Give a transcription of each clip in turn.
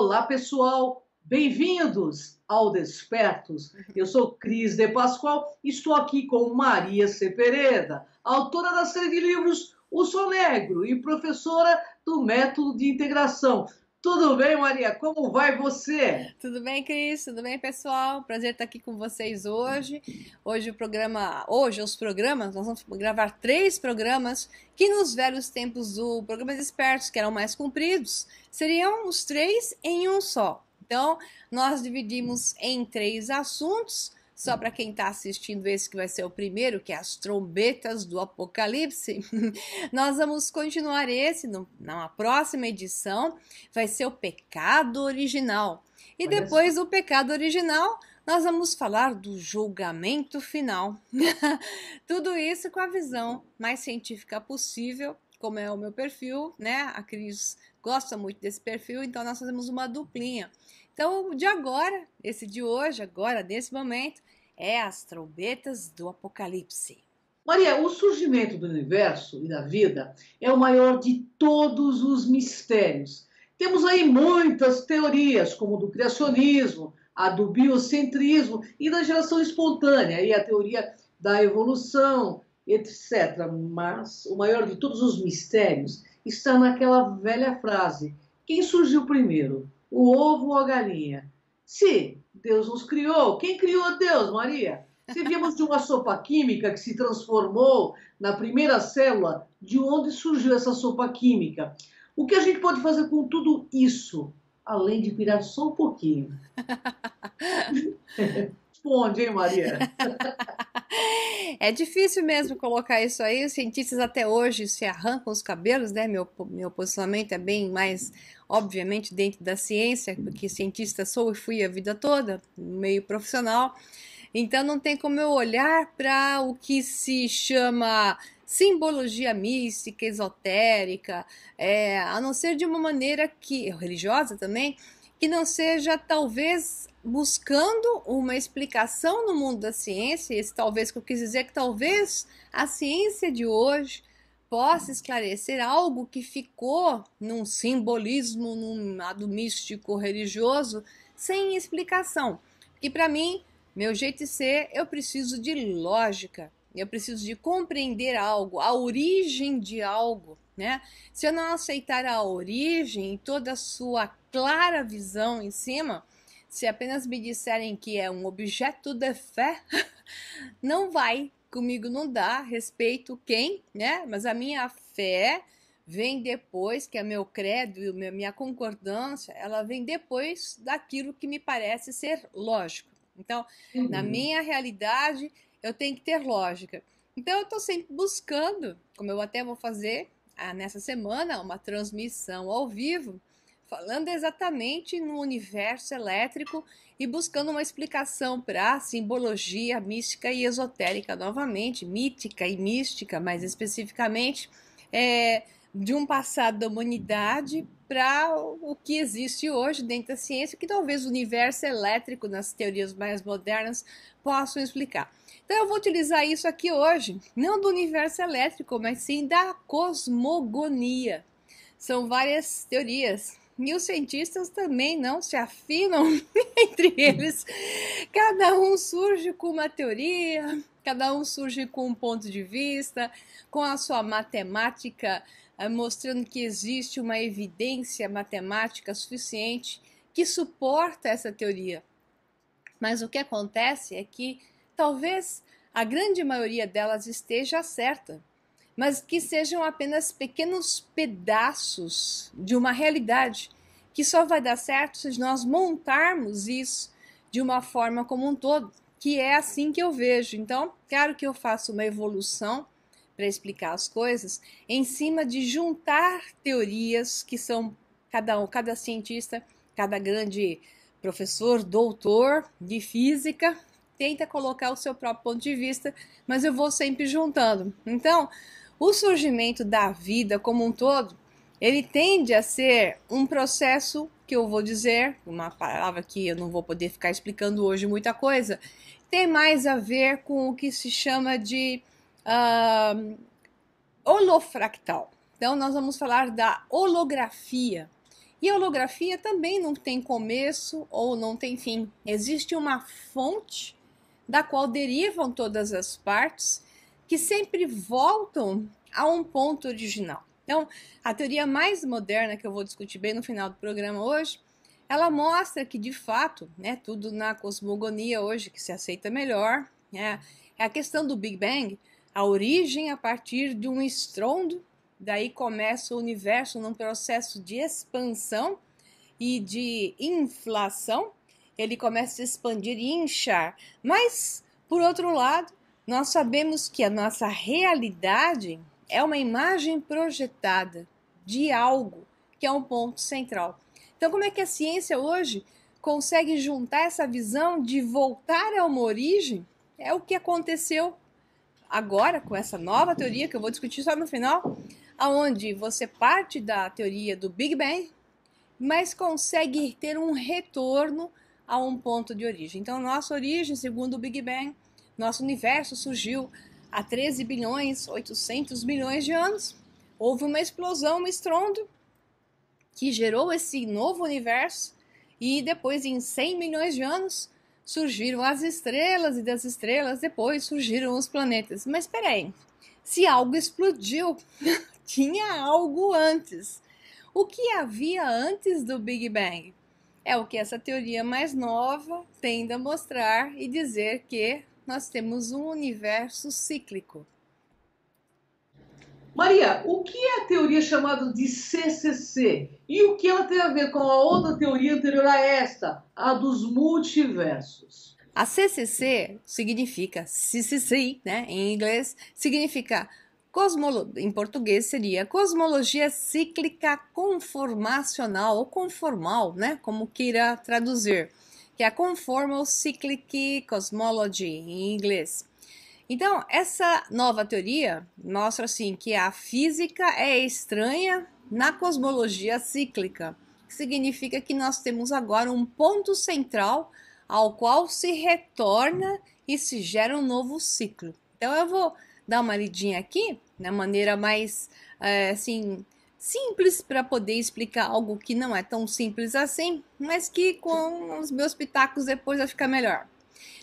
Olá, pessoal! Bem-vindos ao Despertos. Eu sou Cris de Pascoal e estou aqui com Maria Cepereda, autora da série de livros O Sonegro e professora do Método de Integração. Tudo bem, Maria? Como vai você? Tudo bem, Cris? Tudo bem, pessoal? Prazer estar aqui com vocês hoje. Hoje nós vamos gravar 3 programas que nos velhos tempos do programa Despertos, que eram mais compridos, seriam os 3 em um só. Então, nós dividimos em 3 assuntos. Só para quem está assistindo esse que vai ser o primeiro, que é as trombetas do Apocalipse, nós vamos continuar esse na próxima edição, vai ser o pecado original. E Olha só. depois do pecado original, nós vamos falar do julgamento final. Tudo isso com a visão mais científica possível, como é o meu perfil, né? A Cris gosta muito desse perfil, então nós fazemos uma duplinha. Então, o de agora, esse de hoje, agora, nesse momento, é as trombetas do Apocalipse. Maria, o surgimento do universo e da vida é o maior de todos os mistérios. Temos aí muitas teorias, como do criacionismo, a do biocentrismo e da geração espontânea, e a teoria da evolução, etc. Mas o maior de todos os mistérios está naquela velha frase: quem surgiu primeiro, o ovo ou a galinha? Se Deus nos criou, quem criou Deus, Maria? Se viemos de uma sopa química que se transformou na primeira célula, de onde surgiu essa sopa química? O que a gente pode fazer com tudo isso, além de pirar só um pouquinho? Responde, hein, Maria? É difícil mesmo colocar isso aí. Os cientistas até hoje se arrancam os cabelos, né? Meu posicionamento é bem mais, obviamente, dentro da ciência, porque cientista sou e fui a vida toda, no meio profissional. Então não tem como eu olhar para o que se chama simbologia mística, esotérica, a não ser de uma maneira que religiosa também, que não seja talvez buscando uma explicação no mundo da ciência. Esse talvez que eu quis dizer, que talvez a ciência de hoje possa esclarecer algo que ficou num simbolismo, num lado místico religioso, sem explicação. Porque para mim, meu jeito de ser, eu preciso de lógica, eu preciso de compreender algo, a origem de algo, né? Se eu não aceitar a origem e toda a sua clara visão em cima, se apenas me disserem que é um objeto de fé, não vai, comigo não dá, respeito quem, né? Mas a minha fé vem depois, que é meu credo e minha concordância, ela vem depois daquilo que me parece ser lógico. Então, na minha realidade, eu tenho que ter lógica. Então, eu estou sempre buscando, como eu até vou fazer nessa semana, uma transmissão ao vivo, falando exatamente no universo elétrico e buscando uma explicação para a simbologia mística e esotérica novamente, mítica e mística, mais especificamente, de um passado da humanidade para o que existe hoje dentro da ciência, que talvez o universo elétrico, nas teorias mais modernas, possam explicar. Então eu vou utilizar isso aqui hoje, não do universo elétrico, mas sim da cosmogonia. São várias teorias. E os cientistas também não se afinam entre eles. Cada um surge com uma teoria, cada um surge com um ponto de vista, com a sua matemática, mostrando que existe uma evidência matemática suficiente que suporta essa teoria. Mas o que acontece é que talvez a grande maioria delas esteja certa, mas que sejam apenas pequenos pedaços de uma realidade que só vai dar certo se nós montarmos isso de uma forma como um todo, que é assim que eu vejo. Então, claro que eu faço uma evolução para explicar as coisas em cima de juntar teorias que são cada cientista, cada grande professor, doutor de física, tenta colocar o seu próprio ponto de vista, mas eu vou sempre juntando. Então, o surgimento da vida como um todo, ele tende a ser um processo que eu vou dizer, uma palavra que eu não vou poder ficar explicando hoje muita coisa, tem mais a ver com o que se chama de holofractal. Então, nós vamos falar da holografia. E a holografia também não tem começo ou não tem fim. Existe uma fonte da qual derivam todas as partes que sempre voltam a um ponto original. Então, a teoria mais moderna que eu vou discutir bem no final do programa hoje, ela mostra que, de fato, né, tudo na cosmogonia hoje que se aceita melhor, é a questão do Big Bang, a origem a partir de um estrondo, daí começa o universo num processo de expansão e de inflação, ele começa a se expandir e inchar. Mas, por outro lado, nós sabemos que a nossa realidade é uma imagem projetada de algo que é um ponto central. Então, como é que a ciência hoje consegue juntar essa visão de voltar a uma origem? É o que aconteceu agora com essa nova teoria que eu vou discutir só no final, aonde você parte da teoria do Big Bang, mas consegue ter um retorno a um ponto de origem. Então, nossa origem, segundo o Big Bang, nosso universo surgiu há 13 bilhões, 800 milhões de anos. Houve uma explosão, um estrondo, que gerou esse novo universo, e depois, em 100 milhões de anos, surgiram as estrelas, e das estrelas depois surgiram os planetas. Mas espera aí, se algo explodiu, tinha algo antes. O que havia antes do Big Bang? É o que essa teoria mais nova tende a mostrar e dizer que nós temos um universo cíclico. Maria, o que é a teoria chamada de CCC? E o que ela tem a ver com a outra teoria anterior a esta, a dos multiversos? A CCC significa CCC, né? Em inglês, significa em português seria cosmologia cíclica conformacional ou conformal, né? Como queira traduzir, que é a Conformal Cyclic Cosmology em inglês. Então, essa nova teoria mostra assim que a física é estranha na cosmologia cíclica, que significa que nós temos agora um ponto central ao qual se retorna e se gera um novo ciclo. Então, eu vou dar uma lidinha aqui, na maneira mais assim, simples, para poder explicar algo que não é tão simples assim, mas que com os meus pitacos depois vai ficar melhor.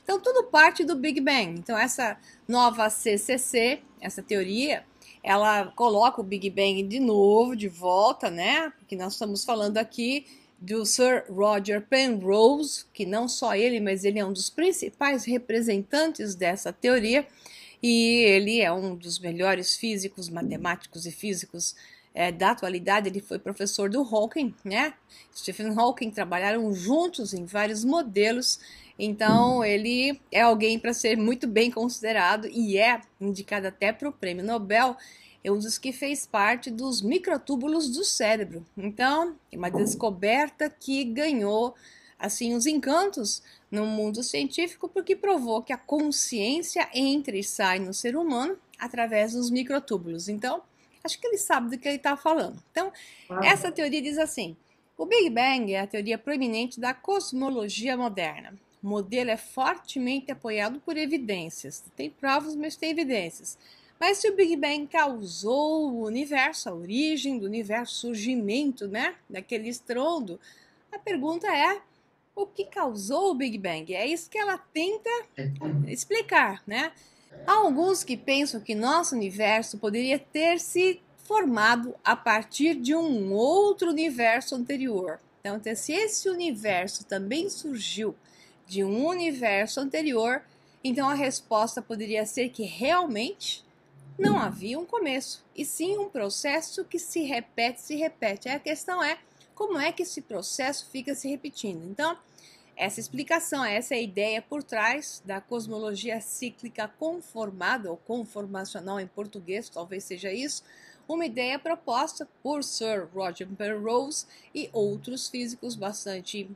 Então, tudo parte do Big Bang. Então, essa nova CCC, essa teoria, ela coloca o Big Bang de novo, de volta, né? Porque nós estamos falando aqui do Sir Roger Penrose, que não só ele, mas ele é um dos principais representantes dessa teoria, e ele é um dos melhores físicos, matemáticos e físicos da atualidade. Ele foi professor do Hawking, né? Stephen Hawking trabalharam juntos em vários modelos. Então, ele é alguém para ser muito bem considerado e é indicado até para o Prêmio Nobel. É um dos que fez parte dos microtúbulos do cérebro. Então, é uma descoberta que ganhou assim os encantos no mundo científico, porque provou que a consciência entra e sai no ser humano através dos microtúbulos. Então, acho que ele sabe do que ele está falando. Então, essa teoria diz assim: o Big Bang é a teoria proeminente da cosmologia moderna. O modelo é fortemente apoiado por evidências. Tem provas, mas tem evidências. Mas se o Big Bang causou o universo, a origem do universo, o surgimento, né, daquele estrondo, a pergunta é: o que causou o Big Bang? É isso que ela tenta explicar, né? Há alguns que pensam que nosso universo poderia ter se formado a partir de um outro universo anterior. Então, se esse universo também surgiu de um universo anterior, então a resposta poderia ser que realmente não havia um começo, e sim um processo que se repete. A questão é como é que esse processo fica se repetindo. Então, essa explicação, essa é a ideia por trás da cosmologia cíclica conformada, ou conformacional em português, talvez seja isso, uma ideia proposta por Sir Roger Penrose e outros físicos bastante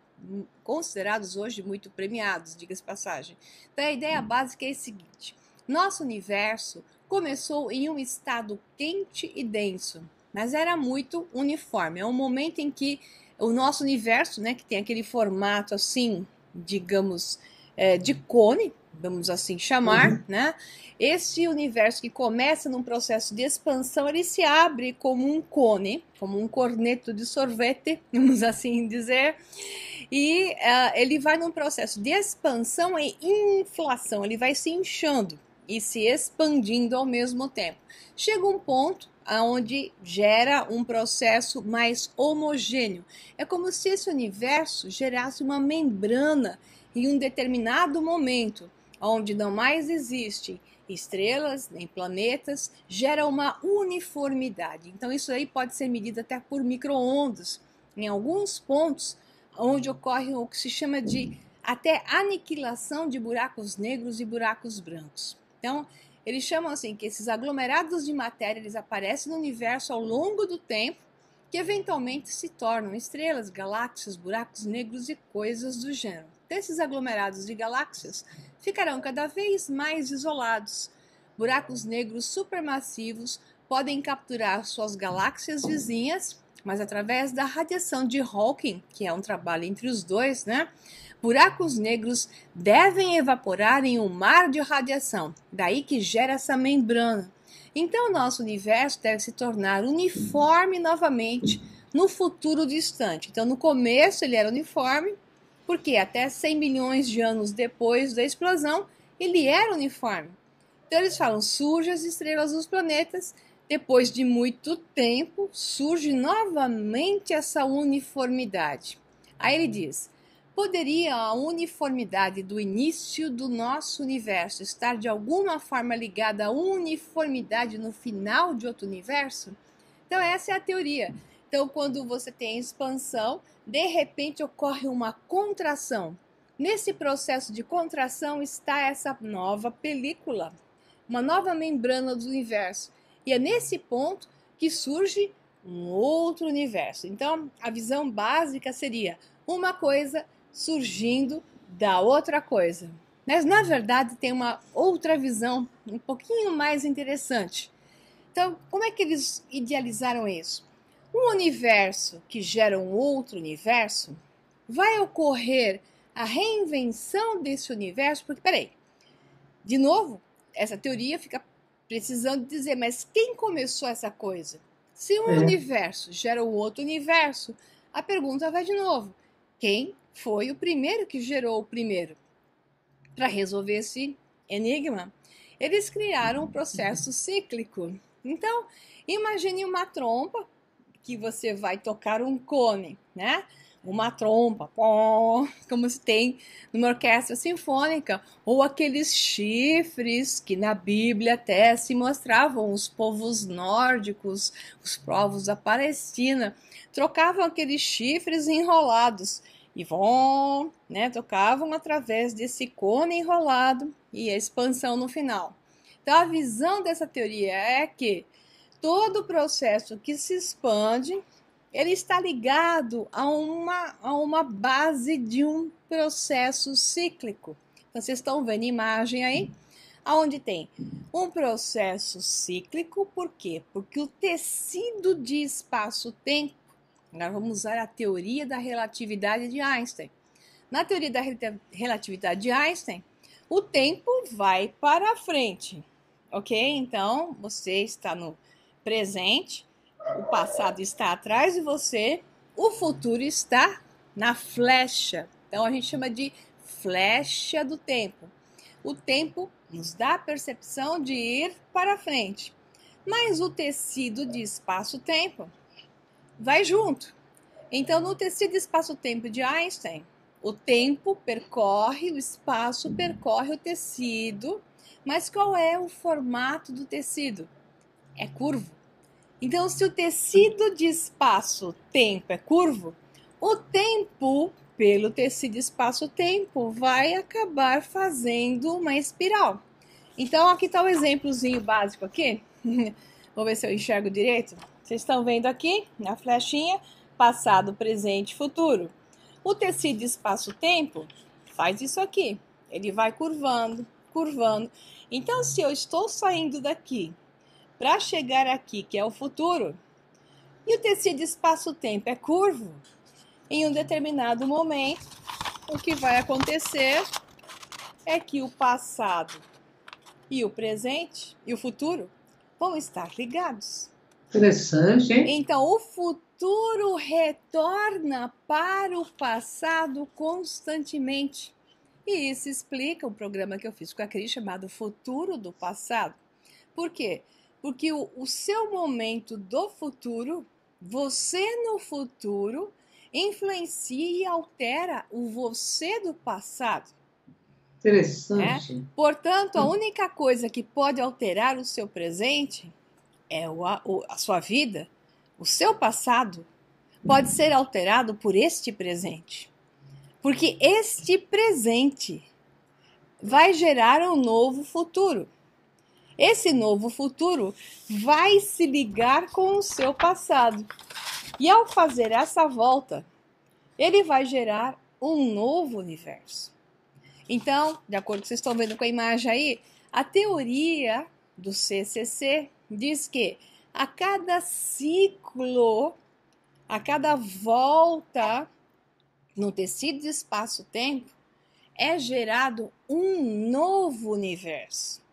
considerados hoje muito premiados, diga-se passagem. Então, a ideia básica é a seguinte: nosso universo começou em um estado quente e denso, mas era muito uniforme. É um momento em que o nosso universo, né, que tem aquele formato assim, digamos, de cone, vamos assim chamar, né? Esse universo que começa num processo de expansão, ele se abre como um cone, como um corneto de sorvete, vamos assim dizer, e ele vai num processo de expansão e inflação, ele vai se inchando e se expandindo ao mesmo tempo. Chega um ponto onde gera um processo mais homogêneo. É como se esse universo gerasse uma membrana em um determinado momento, onde não mais existe estrelas nem planetas, gera uma uniformidade. Então isso aí pode ser medido até por micro-ondas. Em alguns pontos, onde ocorre o que se chama de até aniquilação de buracos negros e buracos brancos. Então, eles chamam assim que esses aglomerados de matéria, eles aparecem no universo ao longo do tempo, que eventualmente se tornam estrelas, galáxias, buracos negros e coisas do gênero. Desses aglomerados de galáxias ficarão cada vez mais isolados. Buracos negros supermassivos podem capturar suas galáxias vizinhas, mas através da radiação de Hawking, que é um trabalho entre os dois, né? Buracos negros devem evaporar em um mar de radiação, daí que gera essa membrana. Então, o nosso universo deve se tornar uniforme novamente no futuro distante. Então, no começo ele era uniforme, porque até 100 milhões de anos depois da explosão, ele era uniforme. Então, eles falam, surgem as estrelas dos planetas, depois de muito tempo, surge novamente essa uniformidade. Aí ele diz, poderia a uniformidade do início do nosso universo estar de alguma forma ligada à uniformidade no final de outro universo? Então essa é a teoria. Então quando você tem expansão, de repente ocorre uma contração. Nesse processo de contração está essa nova película, uma nova membrana do universo. E é nesse ponto que surge um outro universo. Então a visão básica seria uma coisa surgindo da outra coisa. Mas, na verdade, tem uma outra visão um pouquinho mais interessante. Então, como é que eles idealizaram isso? Um universo que gera um outro universo, vai ocorrer a reinvenção desse universo, porque, peraí, de novo, essa teoria fica precisando dizer, mas quem começou essa coisa? Se um universo gera um outro universo, a pergunta vai de novo, quem foi o primeiro que gerou o primeiro? Para resolver esse enigma, eles criaram um processo cíclico. Então, imagine uma trompa que você vai tocar um cone, né? Uma trompa, como se tem numa orquestra sinfônica, ou aqueles chifres que na Bíblia até se mostravam os povos nórdicos, os povos da Palestina, trocavam aqueles chifres enrolados e vão, né, tocavam através desse cone enrolado e a expansão no final. Então, a visão dessa teoria é que todo processo que se expande, ele está ligado a uma base de um processo cíclico. Então, vocês estão vendo a imagem aí, onde tem um processo cíclico, por quê? Porque o tecido de espaço-tempo, nós vamos usar a teoria da relatividade de Einstein. Na teoria da relatividade de Einstein, o tempo vai para frente, ok? Então, você está no presente, o passado está atrás de você, o futuro está na flecha. Então, a gente chama de flecha do tempo. O tempo nos dá a percepção de ir para frente, mas o tecido de espaço-tempo vai junto. Então, no tecido espaço-tempo de Einstein, o tempo percorre, o espaço percorre o tecido, mas qual é o formato do tecido? É curvo. Então, se o tecido de espaço-tempo é curvo, o tempo, pelo tecido espaço-tempo, vai acabar fazendo uma espiral. Então, aqui está o exemplozinho básico aqui. Vou ver se eu enxergo direito. Vocês estão vendo aqui, na flechinha, passado, presente, futuro. O tecido espaço-tempo faz isso aqui. Ele vai curvando, curvando. Então, se eu estou saindo daqui para chegar aqui, que é o futuro, e o tecido espaço-tempo é curvo, em um determinado momento, o que vai acontecer é que o passado e o presente e o futuro vão estar ligados. Interessante, hein? Então, o futuro retorna para o passado constantemente. E isso explica um programa que eu fiz com a Cris chamado Futuro do Passado. Por quê? Porque o seu momento do futuro, você no futuro, influencia e altera o você do passado. Interessante. Portanto, a única coisa que pode alterar o seu presente é a sua vida. O seu passado pode ser alterado por este presente. Porque este presente vai gerar um novo futuro. Esse novo futuro vai se ligar com o seu passado. E ao fazer essa volta, ele vai gerar um novo universo. Então, de acordo com o que vocês estão vendo com a imagem aí, a teoria do CCC diz que a cada ciclo, a cada volta no tecido de espaço-tempo, é gerado um novo universo.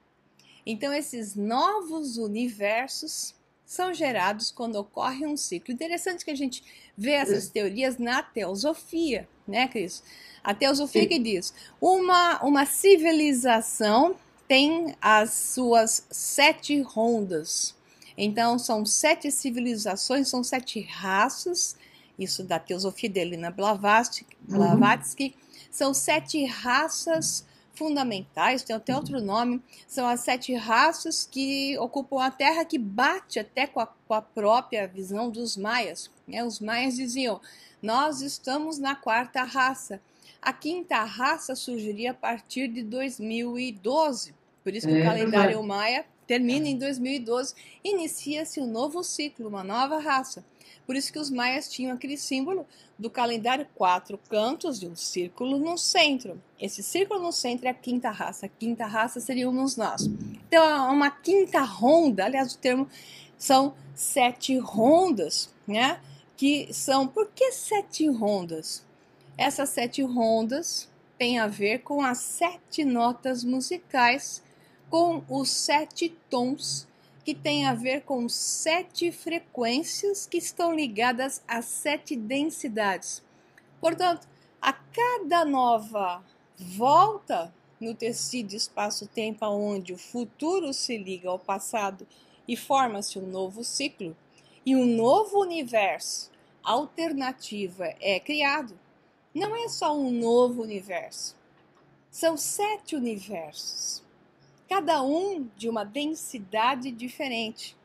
Então, esses novos universos são gerados quando ocorre um ciclo. Interessante que a gente vê essas teorias na teosofia, né, Cris? A teosofia que diz, uma civilização tem as suas 7 rondas. Então, são 7 civilizações, são 7 raças, isso da teosofia de Helena Blavatsky, são 7 raças fundamentais, tem até outro nome, são as 7 raças que ocupam a Terra, que bate até com a própria visão dos maias. Os maias diziam, nós estamos na 4ª raça. A 5ª raça surgiria a partir de 2012, por isso que o calendário maia termina em 2012, inicia-se um novo ciclo, uma nova raça. Por isso que os maias tinham aquele símbolo do calendário 4 cantos de um círculo no centro. Esse círculo no centro é a 5ª raça. A 5ª raça seríamos nós. Então, uma 5ª ronda, aliás, o termo são 7 rondas, né? Que são, por que 7 rondas? Essas 7 rondas têm a ver com as 7 notas musicais, com os 7 tons, que tem a ver com 7 frequências que estão ligadas às 7 densidades. Portanto, a cada nova volta no tecido espaço-tempo, onde o futuro se liga ao passado e forma-se um novo ciclo, e um novo universo alternativo é criado, não é só um novo universo, são 7 universos. Cada um de uma densidade diferente,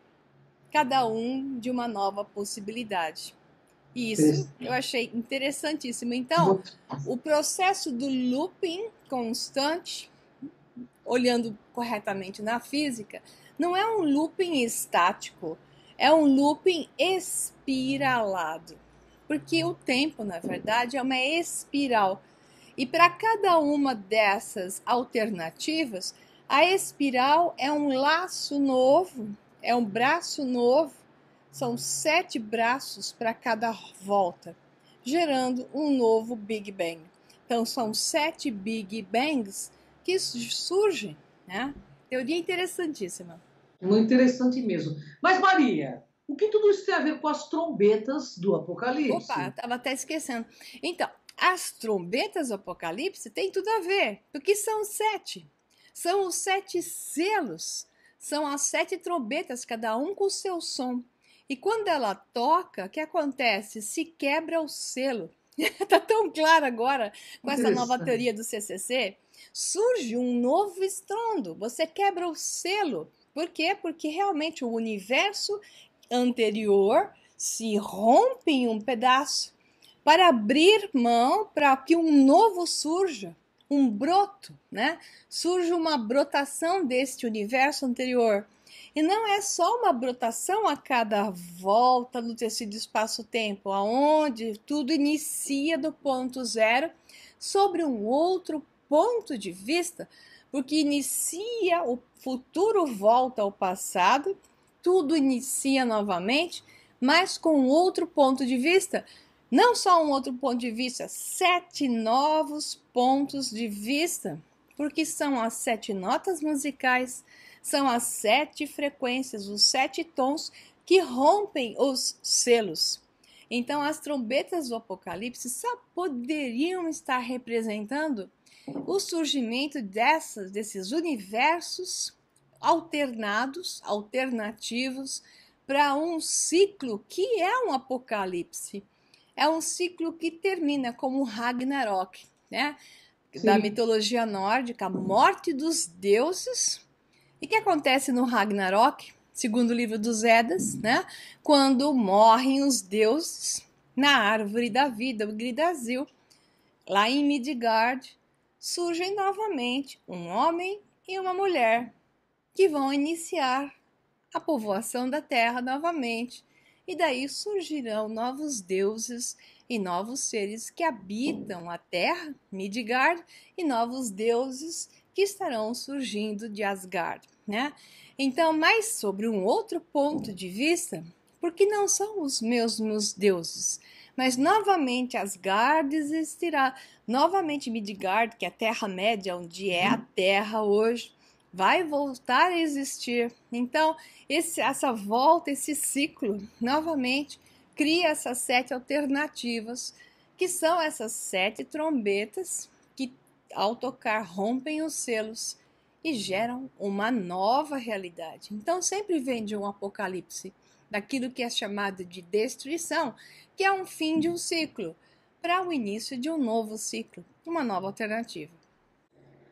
cada um de uma nova possibilidade. E isso eu achei interessantíssimo. Então, o processo do looping constante, olhando corretamente na física, não é um looping estático, é um looping espiralado. Porque o tempo, na verdade, é uma espiral. E para cada uma dessas alternativas, a espiral é um laço novo, é um braço novo, são 7 braços para cada volta, gerando um novo Big Bang. Então, são 7 Big Bangs que surgem, né? Teoria interessantíssima. Muito interessante mesmo. Mas, Maria, o que tudo isso tem a ver com as trombetas do Apocalipse? Opa, estava até esquecendo. Então, as trombetas do Apocalipse têm tudo a ver, porque são 7. São os 7 selos, são as 7 trombetas, cada um com o seu som. E quando ela toca, o que acontece? Se quebra o selo. Está tão claro agora com essa nova teoria do CCC. Surge um novo estrondo, você quebra o selo. Por quê? Porque realmente o universo anterior se rompe em um pedaço para abrir mão para que um novo surja. Um broto, né? Surge uma brotação deste universo anterior. E não é só uma brotação a cada volta no tecido espaço-tempo, aonde tudo inicia do ponto zero sobre um outro ponto de vista, porque inicia, o futuro volta ao passado, tudo inicia novamente, mas com outro ponto de vista. Não só um outro ponto de vista, 7 novos pontos de vista porque são as 7 notas musicais, são as 7 frequências, os 7 tons que rompem os selos. Então, as trombetas do Apocalipse só poderiam estar representando o surgimento desses universos alternativos, para um ciclo que é um apocalipse. É um ciclo que termina como Ragnarok, né? Da mitologia nórdica, a morte dos deuses. E o que acontece no Ragnarok, segundo o livro dos Eddas, né? Quando morrem os deuses na árvore da vida, o Gridazil, lá em Midgard, surgem novamente um homem e uma mulher que vão iniciar a povoação da terra novamente. E daí surgirão novos deuses e novos seres que habitam a terra, Midgard, e novos deuses que estarão surgindo de Asgard, né? Então, mais sobre um outro ponto de vista, porque não são os mesmos deuses, mas novamente Asgard existirá, novamente Midgard, que é a Terra-média, onde é a Terra hoje, vai voltar a existir. Então, essa volta, esse ciclo, novamente, cria essas 7 alternativas, que são essas 7 trombetas que, ao tocar, rompem os selos e geram uma nova realidade. Então, sempre vem de um apocalipse, daquilo que é chamado de destruição, que é um fim de um ciclo, para o início de um novo ciclo, uma nova alternativa.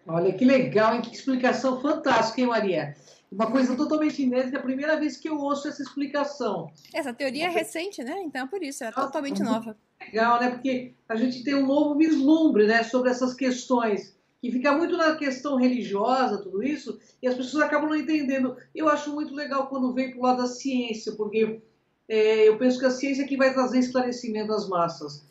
Olha que legal, hein? Que explicação fantástica, hein, Maria? Uma coisa totalmente inédita, é a primeira vez que eu ouço essa explicação. Essa teoria é recente, né? Então, por isso, é totalmente nova. Legal, né? Porque a gente tem um novo vislumbre, né, sobre essas questões, que fica muito na questão religiosa, tudo isso, e as pessoas acabam não entendendo. Eu acho muito legal quando vem para o lado da ciência, porque eu penso que a ciência é que vai trazer esclarecimento às massas.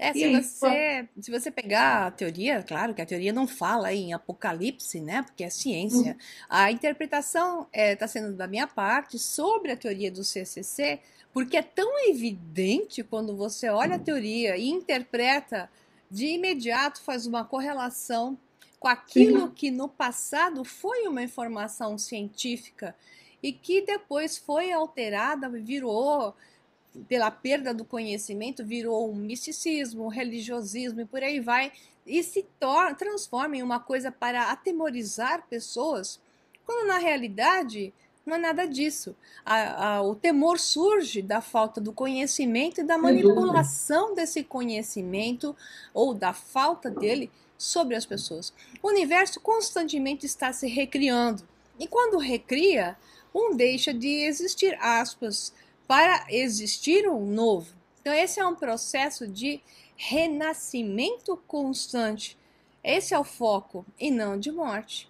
Se você pegar a teoria, claro que a teoria não fala em apocalipse, né? Porque é ciência. A interpretação está sendo da minha parte sobre a teoria do CCC, porque é tão evidente quando você olha a teoria e interpreta de imediato, faz uma correlação com aquilo que no passado foi uma informação científica e que depois foi alterada, virou, pela perda do conhecimento, virou um misticismo, um religiosismo e por aí vai, e se transforma em uma coisa para atemorizar pessoas, quando na realidade não é nada disso. O temor surge da falta do conhecimento e da manipulação desse conhecimento ou da falta dele sobre as pessoas. O universo constantemente está se recriando. E quando recria, deixa de existir, aspas, para existir um novo. Então esse é um processo de renascimento constante. Esse é o foco e não de morte.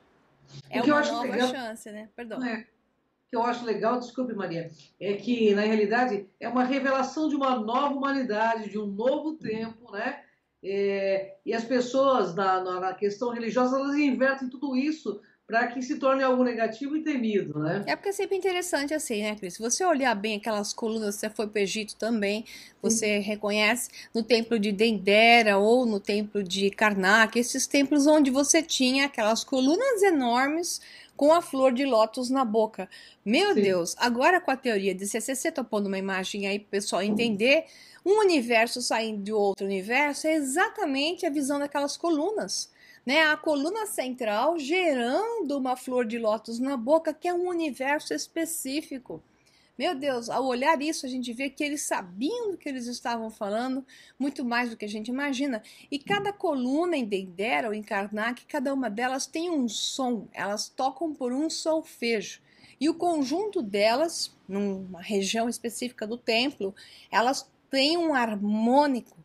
É uma nova chance, né? Perdão. O que eu acho legal, desculpe, Maria, é que, na realidade, é uma revelação de uma nova humanidade, de um novo tempo, né? E as pessoas, na questão religiosa, elas invertem tudo isso para que se torne algo negativo e temido, né? É porque é sempre interessante assim, né, Cris? Se você olhar bem aquelas colunas, você foi para o Egito também, você reconhece no templo de Dendera ou no templo de Karnak, esses templos onde você tinha aquelas colunas enormes com a flor de lótus na boca. Meu Deus, agora com a teoria de CCC, tô pondo uma imagem aí para o pessoal entender, um universo saindo de outro universo é exatamente a visão daquelas colunas. Né, a coluna central gerando uma flor de lótus na boca, que é um universo específico. Meu Deus, ao olhar isso, a gente vê que eles sabiam do que eles estavam falando, muito mais do que a gente imagina. E cada coluna em Dendera ou em Karnak, cada uma delas tem um som, elas tocam por um solfejo. E o conjunto delas, numa região específica do templo, elas têm um harmônico.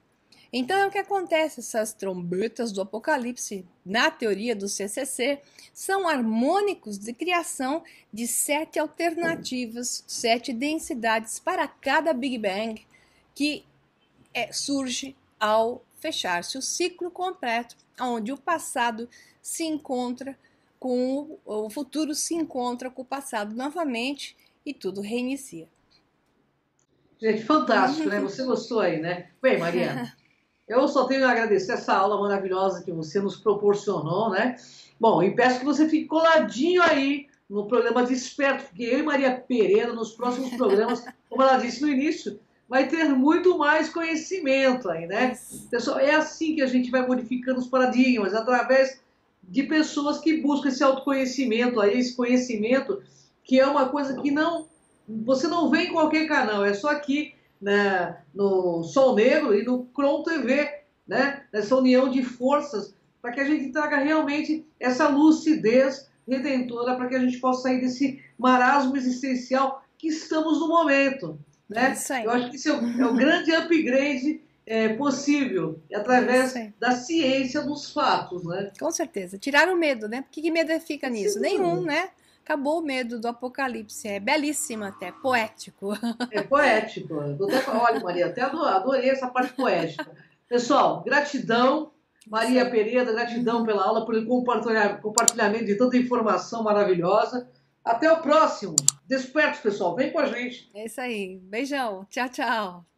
Então é o que acontece, essas trombetas do Apocalipse, na teoria do CCC, são harmônicos de criação de 7 alternativas, 7 densidades para cada Big Bang que surge ao fechar-se o ciclo completo, onde o passado se encontra com o futuro, se encontra com o passado novamente e tudo reinicia. Gente, fantástico, né? Você gostou aí, né? Bem, Maria, Eu só tenho a agradecer essa aula maravilhosa que você nos proporcionou, né? Bom, e peço que você fique coladinho aí no programa Desperto, porque eu e Maria Pereira, nos próximos programas, como ela disse no início, vai ter muito mais conhecimento aí, né? Isso. Pessoal, é assim que a gente vai modificando os paradigmas, através de pessoas que buscam esse autoconhecimento aí, esse conhecimento, que é uma coisa que não, você não vê em qualquer canal, é só aqui, né, no Sol Negro e no Cron TV, né? Nessa união de forças, para que a gente traga realmente essa lucidez redentora, para que a gente possa sair desse marasmo existencial que estamos no momento, É né? isso aí. Eu acho que esse é o grande upgrade possível, É isso através aí. da ciência dos fatos, né? Com certeza. Tiraram o medo, né? Porque que medo fica nisso? Sem Nenhum, dúvida. né? Acabou o medo do apocalipse. É belíssimo até, poético. É poético. Olha, Maria, até adorei essa parte poética. Pessoal, gratidão, Isso Maria aí. Pereira, gratidão pela aula, pelo compartilhamento de tanta informação maravilhosa. Até o próximo. Despertos, pessoal. Vem com a gente. É isso aí. Beijão. Tchau, tchau.